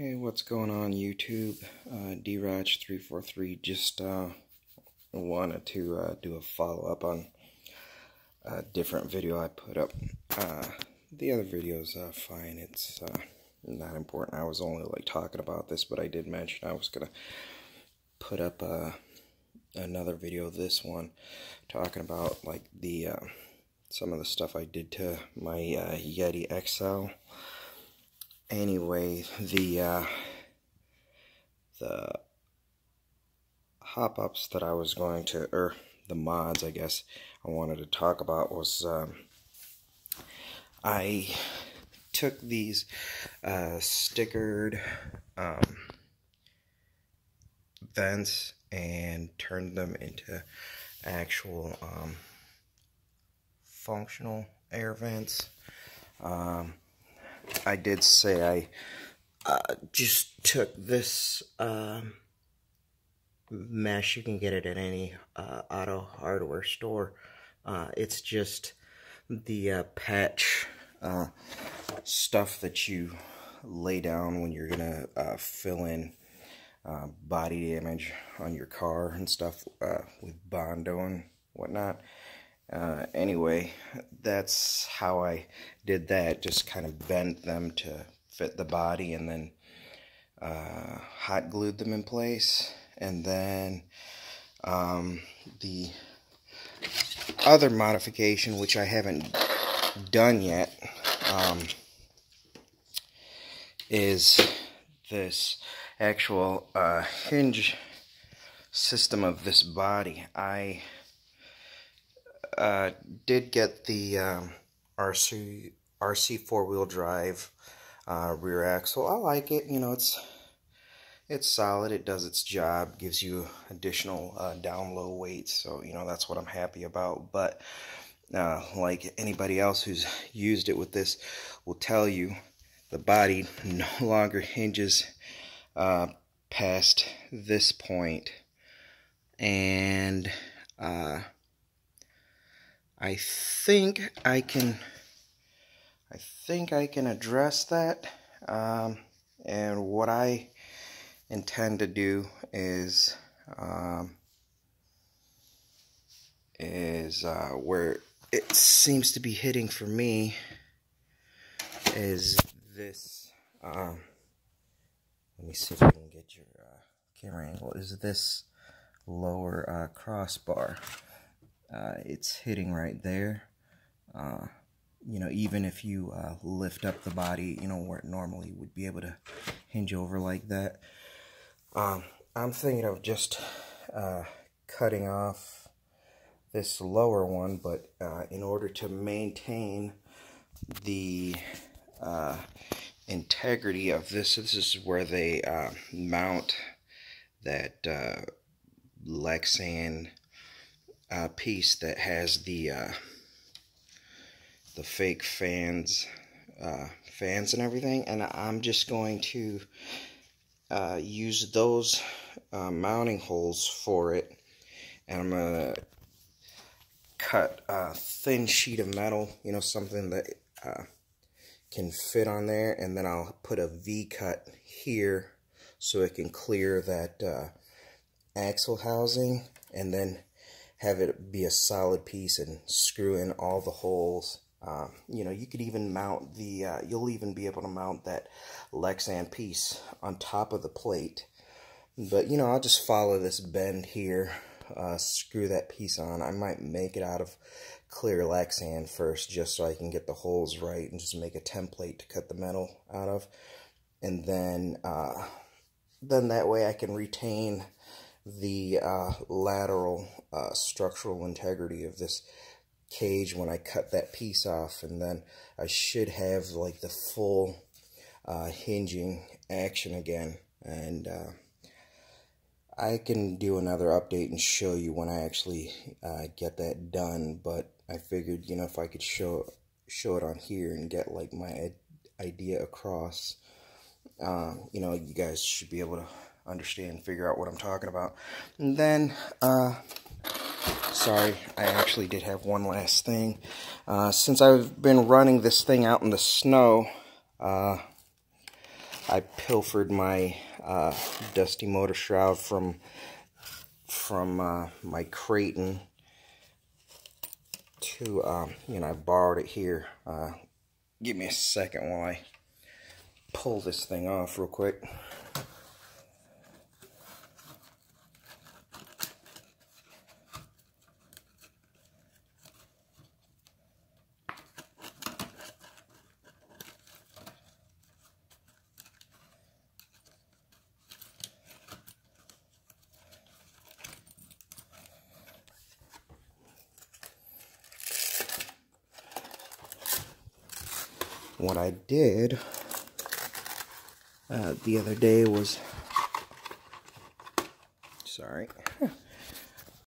Hey, what's going on YouTube? DRatch343 just wanted to do a follow-up on a different video I put up. The other video's fine, it's not important. I was only like talking about this, but I did mention I was gonna put up another video, this one, talking about like the some of the stuff I did to my Yeti XL. Anyway, the hop-ups that I was going to, or the mods, I guess, I wanted to talk about was, I took these stickered vents and turned them into actual functional air vents. I did say I just took this mesh. You can get it at any auto hardware store. It's just the patch stuff that you lay down when you're gonna fill in body damage on your car and stuff with Bondo and whatnot. Anyway, that's how I did that. Just kind of bent them to fit the body and then hot glued them in place. And then the other modification, which I haven't done yet, is this actual hinge system of this body. I did get the RC four-wheel drive rear axle. I like it. You know, it's solid. It does its job. Gives you additional down low weights. So you know, that's what I'm happy about. But like anybody else who's used it with this will tell you, the body no longer hinges past this point, and I think I can address that, and what I intend to do is where it seems to be hitting for me is this. Let me see if I can get your camera angle. Is this lower crossbar? It's hitting right there. You know, even if you lift up the body, you know, where it normally would be able to hinge over like that. I'm thinking of just cutting off this lower one, but in order to maintain the integrity of this is where they mount that lexan piece that has the fake fans and everything, and I'm just going to use those mounting holes for it, and I'm gonna cut a thin sheet of metal, you know, something that can fit on there, and then I'll put a V-cut here so it can clear that axle housing, and then have it be a solid piece and screw in all the holes. You know, you could even mount the, you'll even be able to mount that lexan piece on top of the plate. But, you know, I'll just follow this bend here, screw that piece on. I might make it out of clear lexan first, just so I can get the holes right, and just make a template to cut the metal out of. And then that way I can retain the lateral structural integrity of this cage when I cut that piece off, and then I should have like the full hinging action again. And I can do another update and show you when I actually get that done, but I figured, you know, if I could show it on here and get like my idea across, you know, you guys should be able to understand and figure out what I'm talking about. And then sorry, I actually did have one last thing. Since I've been running this thing out in the snow, I pilfered my dusty motor shroud from my Creighton to, I borrowed it here. Give me a second while I pull this thing off real quick. What I did the other day was, sorry,